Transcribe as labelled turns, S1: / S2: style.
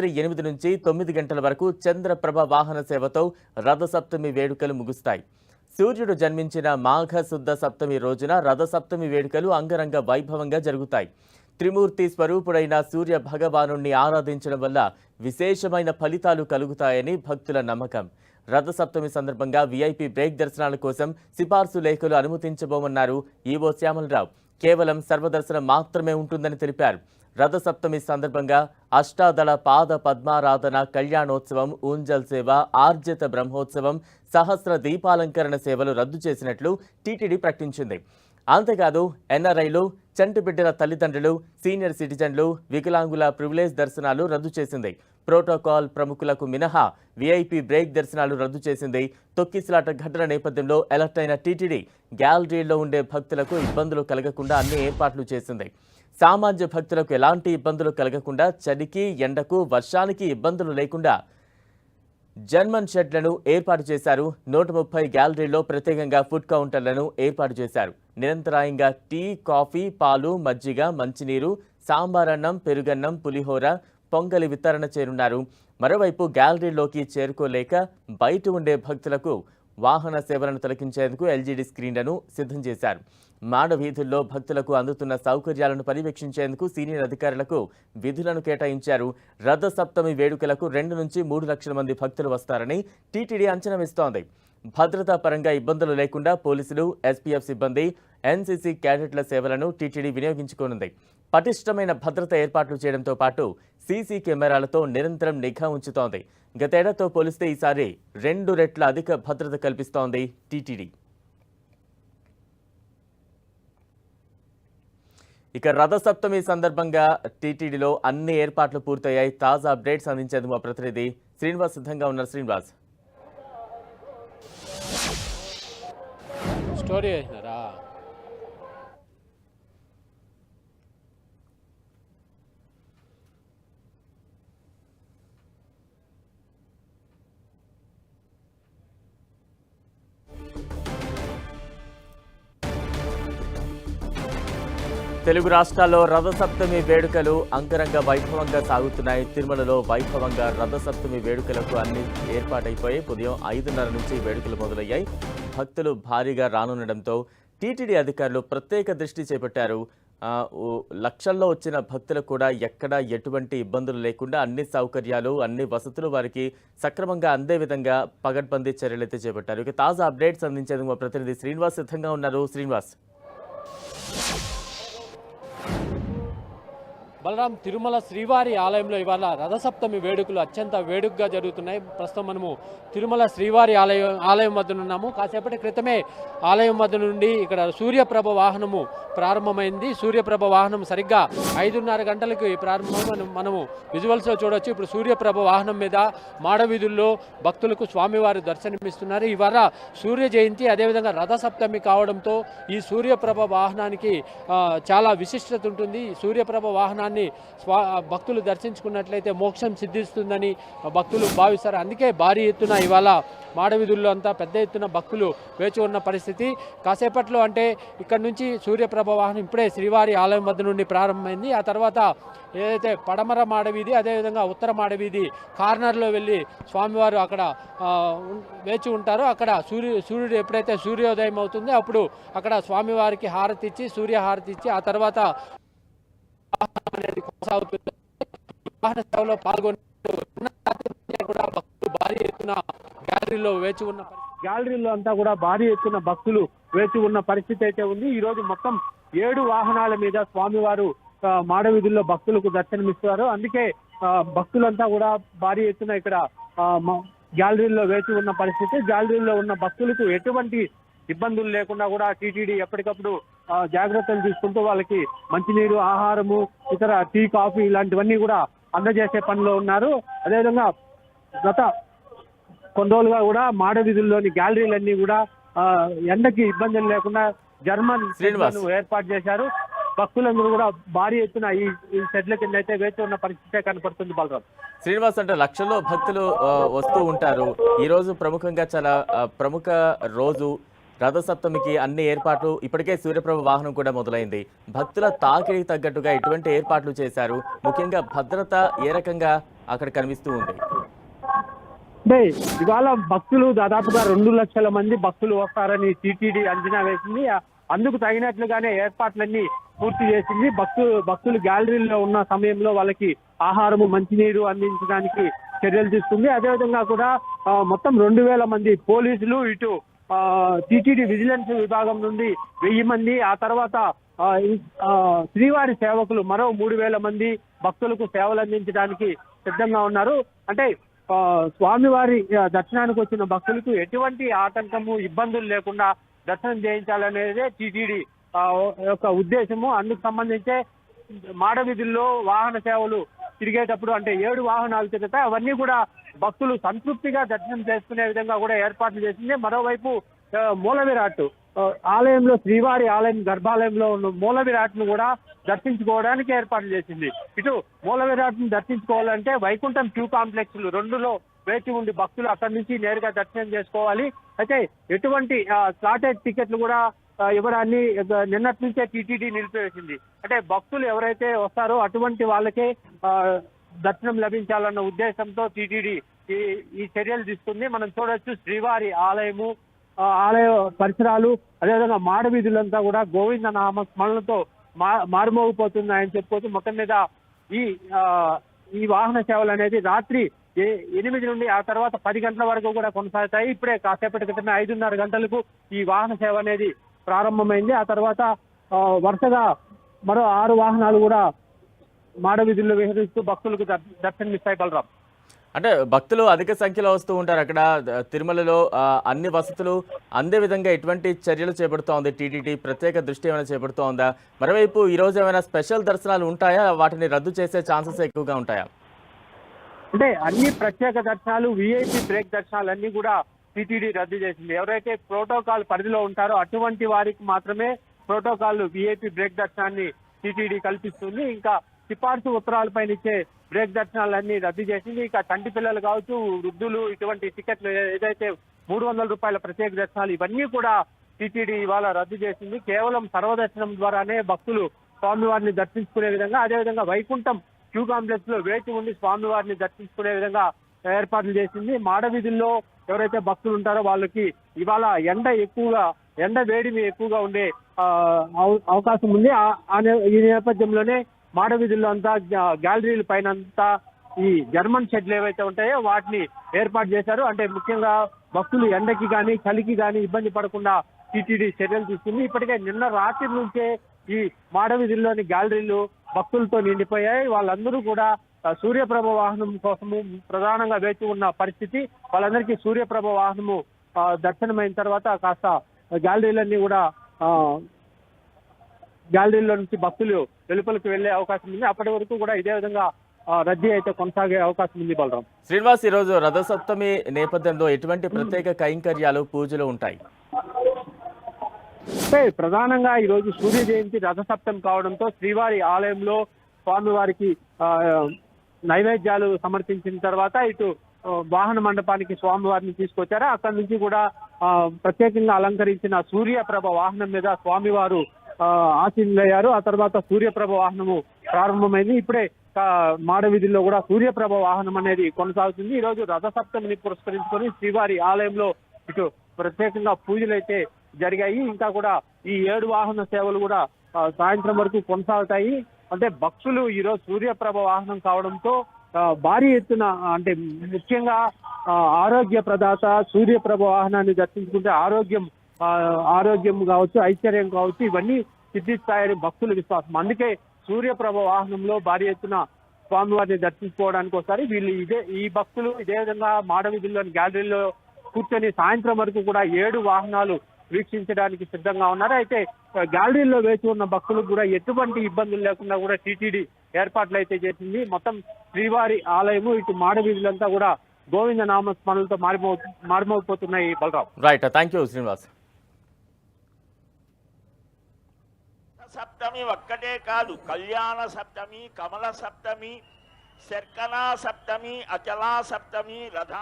S1: రాత్రి 8 నుంచి 9 గంటల వరకు చంద్రప్రభ వాహన సేవతో రథసప్తమి వేడుకలు ముగుస్తాయి. సూర్యుడు జన్మించిన మాఘ శుద్ధ సప్తమి రోజున రథసప్తమి వేడుకలు అంగరంగ వైభవంగా జరుగుతాయి. త్రిమూర్తి స్వరూపుడైన సూర్య భగవానుణ్ణి ఆరాధించడం వల్ల విశేషమైన ఫలితాలు కలుగుతాయని భక్తుల నమ్మకం. రథసప్తమి సందర్భంగా వీఐపీ బ్రేక్ దర్శనాల కోసం సిఫార్సు లేఖలు అనుమతించబోమన్నారు ఈవో శ్యామలరావు. కేవలం సర్వదర్శనం మాత్రమే ఉంటుందని తెలిపారు. రథసప్తమి సందర్భంగా అష్టాదళ పాద పద్మారాధన, కళ్యాణోత్సవం, ఊంజల్ సేవ, ఆర్జిత బ్రహ్మోత్సవం, సహస్ర దీపాలంకరణ సేవలు రద్దు చేసినట్లు టీటీడీ ప్రకటించింది. అంతేకాదు ఎన్ఆర్ఐలు, చంటి బిడ్డల తల్లిదండ్రులు, సీనియర్ సిటిజన్లు, వికలాంగుల ప్రివిలేజ్ దర్శనాలు రద్దు చేసింది. ప్రోటోకాల్ ప్రముఖులకు మినహా వీఐపీ బ్రేక్ దర్శనాలు రద్దు చేసింది. తొక్కిసలాట ఘటన నేపథ్యంలో అలర్ట్ అయిన టీటీడీ గ్యాలరీల్లో ఉండే భక్తులకు ఇబ్బందులు కలగకుండా అన్ని ఏర్పాట్లు చేసింది. సామాన్య భక్తులకు ఎలాంటి ఇబ్బందులు కలగకుండా చలికి, ఎండకు, వర్షానికి ఇబ్బందులు లేకుండా జర్మన్ షెడ్లను ఏర్పాటు చేశారు. 130 గ్యాలరీల్లో ప్రత్యేకంగా ఫుడ్ కౌంటర్లను ఏర్పాటు చేశారు. నిరంతరాయంగా టీ, కాఫీ, పాలు, మజ్జిగ, మంచినీరు, సాంబారన్నం, పెరుగన్నం, పులిహోర, పొంగలి వితరణ చేరున్నారు. మరోవైపు గ్యాలరీలోకి చేరుకోలేక బయట ఉండే భక్తులకు వాహన సేవలను తొలగించేందుకు ఎల్జీడీ స్క్రీన్లను సిద్ధం చేశారు. మాడవీధుల్లో భక్తులకు అందుతున్న సౌకర్యాలను పర్యవేక్షించేందుకు సీనియర్ అధికారులకు విధులను కేటాయించారు. రథ సప్తమి వేడుకలకు 2 నుంచి 3 లక్షల మంది భక్తులు వస్తారని టీటీడీ అంచనా వేస్తోంది. భద్రతా పరంగా ఇబ్బందులు లేకుండా పోలీసులు, ఎస్పీఎఫ్ సిబ్బంది, ఎన్సీసీ క్యాడెట్ల సేవలను టీటీడీ వినియోగించుకోనుంది. పటిష్టమైన భద్రత ఏర్పాట్లు చేయడంతో పాటు సీసీ కెమెరాలతో నిరంతరం నిఘా ఉంచుతోంది. గతేడాదితో పోలిస్తే ఈసారి 2 రెట్ల అధిక భద్రత కల్పిస్తోంది టీటీడీ. ఇక రథసప్తమి సందర్భంగా టీటీడీలో అన్ని ఏర్పాట్లు పూర్తయ్యాయి. తాజా అప్డేట్స్ అందించేందుకు మా ప్రతినిధి శ్రీనివాస్ సిద్ధంగా ఉన్నారు. శ్రీనివాస్,
S2: స్టోరీ వేసినారా?
S1: తెలుగు రాష్ట్రాల్లో రథసప్తమి వేడుకలు అంగరంగ వైభవంగా సాగుతున్నాయి. తిరుమలలో వైభవంగా రథసప్తమి వేడుకలకు అన్ని ఏర్పాటైపోయాయి. ఉదయం 5:30 నుంచి వేడుకలు మొదలయ్యాయి. భక్తులు భారీగా రానుండడంతో టీటీడీ అధికారులు ప్రత్యేక దృష్టి చేపట్టారు. లక్షల్లో వచ్చిన భక్తులకు కూడా ఎక్కడ ఎటువంటి ఇబ్బందులు లేకుండా అన్ని సౌకర్యాలు, అన్ని వసతులు వారికి సక్రమంగా అందే విధంగా పగడ్బందీ చర్యలైతే చేపట్టారు. ఇక తాజా అప్డేట్స్ అందించేందుకు మా ప్రతినిధి శ్రీనివాస్ సిద్ధంగా ఉన్నారు. శ్రీనివాస్,
S2: బలరాం, తిరుమల శ్రీవారి ఆలయంలో ఇవాళ రథసప్తమి వేడుకలు అత్యంత వేడుకగా జరుగుతున్నాయి. ప్రస్తుతం మనము తిరుమల శ్రీవారి ఆలయం వద్ద ఉన్నాము. కాసేపటి క్రితమే ఆలయం వద్ద నుండి ఇక్కడ సూర్యప్రభ వాహనము ప్రారంభమైంది. సూర్యప్రభ వాహనం సరిగ్గా 5:30 గంటలకు ప్రారంభం మనము విజువల్స్లో చూడవచ్చు. ఇప్పుడు సూర్యప్రభ వాహనం మీద మాడవీధుల్లో భక్తులకు స్వామివారు దర్శనమిస్తున్నారు. ఇవాళ సూర్య జయంతి, అదేవిధంగా రథసప్తమి కావడంతో ఈ సూర్యప్రభ వాహనానికి చాలా విశిష్టత ఉంటుంది. సూర్యప్రభ వాహనాన్ని భక్తులు దర్శించుకున్నట్లయితే మోక్షం సిద్ధిస్తుందని భక్తులు భావిస్తారు. అందుకే భారీ ఎత్తున ఇవాళ మాడవీధుల్లో అంతా పెద్ద ఎత్తున భక్తులు వేచి ఉన్న పరిస్థితి. కాసేపట్లో అంటే ఇక్కడ నుంచి సూర్యప్రభ వాహనం ఇప్పుడే శ్రీవారి ఆలయం వద్ద నుండి ప్రారంభమైంది. ఆ తర్వాత ఏదైతే పడమర మాడవీధి, అదేవిధంగా ఉత్తర మాడవీధి కార్నర్లో వెళ్ళి స్వామివారు అక్కడ వేచి ఉంటారో అక్కడ సూర్యుడు ఎప్పుడైతే సూర్యోదయం అవుతుందో అప్పుడు అక్కడ స్వామివారికి హారతి ఇచ్చి, సూర్య హారతి ఇచ్చి ఆ తర్వాత అనేది కొనసాగుతుంది. వాహన సేవలో పాల్గొని కూడా భక్తులు భారీ ఎత్తున గ్యాలరీలో అంతా కూడా భారీ ఎత్తున భక్తులు వేచి ఉన్న పరిస్థితి అయితే ఉంది. ఈ రోజు మొత్తం 7 వాహనాల మీద స్వామివారు మాడవీధుల్లో భక్తులకు దర్శనమిస్తారు. అందుకే భక్తులంతా కూడా భారీ ఎత్తున ఇక్కడ గ్యాలరీలో వేచి ఉన్న పరిస్థితి. గ్యాలరీలో ఉన్న భక్తులకు ఎటువంటి ఇబ్బందులు లేకుండా కూడా టీటీడీ ఎప్పటికప్పుడు జాగ్రత్తలు తీసుకుంటూ వాళ్ళకి మంచినీరు, ఆహారము, ఇతర టీ, కాఫీ ఇలాంటివన్నీ కూడా అందజేసే పనిలో ఉన్నారు. అదేవిధంగా గత కొన్ని రోజులుగా కూడా మాడవీధుల్లోని గ్యాలరీలన్నీ కూడా ఎండకి ఇబ్బందులు లేకుండా జర్మన్ ఏర్పాటు చేశారు. భక్తులందరూ కూడా భారీ ఎత్తున ఈ షెడ్ల కింద అయితే వేచి ఉన్న పరిస్థితే కనపడుతుంది. బలరాం,
S1: శ్రీనివాస్, అంటే లక్షల్లో భక్తులు వస్తూ ఉంటారు. ఈ రోజు ప్రముఖంగా చాలా ప్రముఖ రోజు రథసప్తమికి అన్ని ఏర్పాట్లు ఇప్పటికే సూర్యప్రభ వాహనం కూడా మొదలైంది. భక్తుల తాకిడికి తగ్గట్టుగా ఎటువంటి ఏర్పాట్లు చేశారు? ముఖ్యంగా భద్రత ఏ రకంగా అక్కడ కనిపిస్తూ ఉంది?
S3: అంటే ఇవాళ భక్తులు దాదాపుగా 2 లక్షల మంది భక్తులు వస్తారని టీటీడీ అంచనా వేసింది. అందుకు తగినట్లుగానే ఏర్పాట్లన్నీ పూర్తి చేసింది. భక్తులు గ్యాలరీలో ఉన్న సమయంలో వాళ్ళకి ఆహారము, మంచినీరు అందించడానికి చర్యలు తీసుకుంది. అదేవిధంగా కూడా మొత్తం 2,000 మంది పోలీసులు, ఇటు టీటీడీ విజిలెన్స్ విభాగం నుండి 1000 మంది, ఆ తర్వాత శ్రీవారి సేవకులు మరో 3,000 మంది భక్తులకు సేవలు అందించడానికి సిద్ధంగా ఉన్నారు. అంటే స్వామివారి దర్శనానికి వచ్చిన భక్తులకు ఎటువంటి ఆటంకము, ఇబ్బందులు లేకుండా దర్శనం చేయించాలనేదే టీటీడీ యొక్క ఉద్దేశము. అందుకు సంబంధించే మాడవీధుల్లో వాహన సేవలు తిరిగేటప్పుడు అంటే 7 వాహనాలు తిరుగుతాయి. అవన్నీ కూడా భక్తులు సంతృప్తిగా దర్శనం చేసుకునే విధంగా కూడా ఏర్పాట్లు చేసింది. మరోవైపు మూల విరాట్ ఆలయంలో, శ్రీవారి ఆలయం గర్భాలయంలో ఉన్న మూల విరాట్ను కూడా దర్శించుకోవడానికి ఏర్పాట్లు చేసింది. ఇటు మూల విరాట్ను దర్శించుకోవాలంటే వైకుంఠం క్యూ కాంప్లెక్స్లు 2లో వేచి ఉండి భక్తులు అక్కడి నుంచి నేరుగా దర్శనం చేసుకోవాలి. అయితే ఎటువంటి స్లాటెడ్ టికెట్లు కూడా ఇవ్వడాన్ని నిన్నటి నుంచే టీటీడీ నిలిపివేసింది. అంటే భక్తులు ఎవరైతే వస్తారో అటువంటి వాళ్ళకే దర్శనం లభించాలన్న ఉద్దేశంతో టీటీడీ ఈ చర్యలు తీసుకుంది. మనం చూడొచ్చు శ్రీవారి ఆలయము, ఆలయ పరిసరాలు, అదేవిధంగా మాడవీధులంతా కూడా గోవింద నామ స్మరణలతో మారుమోగిపోతున్నాయని చెప్పుకోవచ్చు. మొత్తం మీద ఈ వాహన సేవలు అనేది రాత్రి 8 నుండి ఆ తర్వాత 10 గంటల వరకు కూడా కొనసాగుతాయి. ఇప్పుడే కాసేపటి క్రితమే 5:30 గంటలకు ఈ వాహన సేవ అనేది ప్రారంభమైంది. ఆ తర్వాత వరుసగా మరో 6 వాహనాలు కూడా మాడవీధుల్లో విహరిస్తూ భక్తులకు దర్శనమిస్తాయి. బలరాం,
S1: అంటే భక్తులు అధిక సంఖ్యలో వస్తూ ఉంటారు. అక్కడ తిరుమలలో అన్ని వసతులు అందే విధంగా ఎటువంటి చర్యలు చేపడుతోంది టీటీడీ? ప్రత్యేక దృష్టి ఏమైనా చేపడుతోందా? మరోవైపు ఈరోజు ఏమైనా స్పెషల్ దర్శనాలు ఉంటాయా? వాటిని రద్దు చేసే ఛాన్సెస్ ఎక్కువగా ఉంటాయా?
S3: అంటే అన్ని ప్రత్యేక దర్శనాలు, విఐపి బ్రేక్ దర్శనాలు అన్ని కూడా టీటీడీ రద్దు చేసింది. ఎవరైతే ప్రోటోకాల్ పరిధిలో ఉంటారో అటువంటి వారికి మాత్రమే ప్రోటోకాల్ విఐపి బ్రేక్ దర్శనాన్ని టీటీడీ కల్పిస్తుంది. ఇంకా సిఫార్సు ఉత్తరాలపైన ఇచ్చే బ్రేక్ దర్శనాలన్నీ రద్దు చేసింది. ఇక చంటి పిల్లలు కావచ్చు, వృద్ధులు, ఇటువంటి టికెట్లు ఏదైతే 300 రూపాయల ప్రత్యేక దర్శనాలు ఇవన్నీ కూడా టీటీడీ ఇవాళ రద్దు చేసింది. కేవలం సర్వదర్శనం ద్వారానే భక్తులు స్వామివారిని దర్శించుకునే విధంగా, అదేవిధంగా వైకుంఠం క్యూ కాంప్లెక్స్ లో వేచి ఉండి స్వామివారిని దర్శించుకునే విధంగా ఏర్పాట్లు చేసింది. మాడవీధుల్లో ఎవరైతే భక్తులు ఉంటారో వాళ్ళకి ఇవాళ ఎండ వేడిమి ఎక్కువగా ఉండే అవకాశం ఉంది. ఈ నేపథ్యంలోనే మాడవీధుల్లో అంతా గ్యాలరీల పైన అంతా ఈ జర్మన్ షెడ్లు ఏవైతే ఉంటాయో వాటిని ఏర్పాటు చేశారు. అంటే ముఖ్యంగా భక్తులు ఎండకి కానీ చలికి కానీ ఇబ్బంది పడకుండా టీటీడీ చర్యలు తీసుకుంది. ఇప్పటికే నిన్న రాత్రి నుంచే ఈ మాడవీధుల్లోని గ్యాలరీలు భక్తులతో నిండిపోయాయి. వాళ్ళందరూ కూడా సూర్యప్రభ వాహనం కోసము ప్రధానంగా వేచి ఉన్న పరిస్థితి. వాళ్ళందరికీ సూర్యప్రభ వాహనము దర్శనమైన తర్వాత కాస్త గ్యాలరీలన్నీ కూడా గ్యాలరీలో నుంచి భక్తులు వెలుపలికి వెళ్లే అవకాశం ఉంది. అప్పటి వరకు కూడా ఇదే విధంగా రద్దీ అయితే కొనసాగే అవకాశం ఉంది. బలరాం,
S1: శ్రీనివాస్, ఈరోజు రథసప్తమి నేపథ్యంలో ఎటువంటి ప్రత్యేక కైంకర్యాలు, పూజలు ఉంటాయి?
S3: ప్రధానంగా ఈ రోజు సూర్య జయంతి రథసప్తమి కావడంతో శ్రీవారి ఆలయంలో స్వామివారికి నైవేద్యాలు సమర్పించిన తర్వాత ఇటు వాహన మండపానికి స్వామివారిని తీసుకొచ్చారు. అక్కడి నుంచి కూడా ప్రత్యేకంగా అలంకరించిన సూర్యప్రభ వాహనం మీద స్వామివారు ఆసీనులయ్యారు. ఆ తర్వాత సూర్యప్రభ వాహనము ప్రారంభమైంది. ఇప్పుడే మాడవీధుల్లో కూడా సూర్యప్రభ వాహనం అనేది కొనసాగుతుంది. ఈ రోజు రథసప్తమిని పురస్కరించుకొని శ్రీవారి ఆలయంలో ఇటు ప్రత్యేకంగా పూజలు అయితే జరిగాయి. ఇంకా కూడా ఈ 7 వాహన సేవలు కూడా సాయంత్రం వరకు కొనసాగుతాయి. అంటే భక్తులు ఈరోజు సూర్యప్రభ వాహనం కావడంతో భారీ ఎత్తున, అంటే ముఖ్యంగా ఆరోగ్య ప్రదాత సూర్యప్రభ వాహనాన్ని దర్శించుకుంటే ఆరోగ్యం కావచ్చు, ఐశ్వర్యం కావచ్చు, ఇవన్నీ సిద్ధిస్తాయని భక్తుల విశ్వాసం. అందుకే సూర్యప్రభ వాహనంలో భారీ ఎత్తున స్వామివారిని దర్శించుకోవడానికి వస్తారు. ఈ భక్తులు ఇదే విధంగా మాడవీధుల్లోని గ్యాలరీలో కూర్చొని సాయంత్రం వరకు కూడా 7 వాహనాలు వీక్షించడానికి సిద్ధంగా ఉన్నారు. అయితే గ్యాలరీలో వేచి ఉన్న భక్తులకు కూడా ఎటువంటి ఇబ్బందులు లేకుండా కూడా టీటీడీ ఏర్పాట్లు అయితే చేసింది. మొత్తం శ్రీవారి ఆలయము, ఇటు మాడవీధులంతా కూడా గోవింద నామ స్మరణలతో మారుమోగిపోతున్నాయి. Balaram,
S1: right, thank you Srinivas.
S4: సప్తమి ఒక్కటే కాదు, కళ్యాణ సప్తమి, కమల సప్తమి, శర్కనా సప్తమి, అచలా సప్తమి, రథ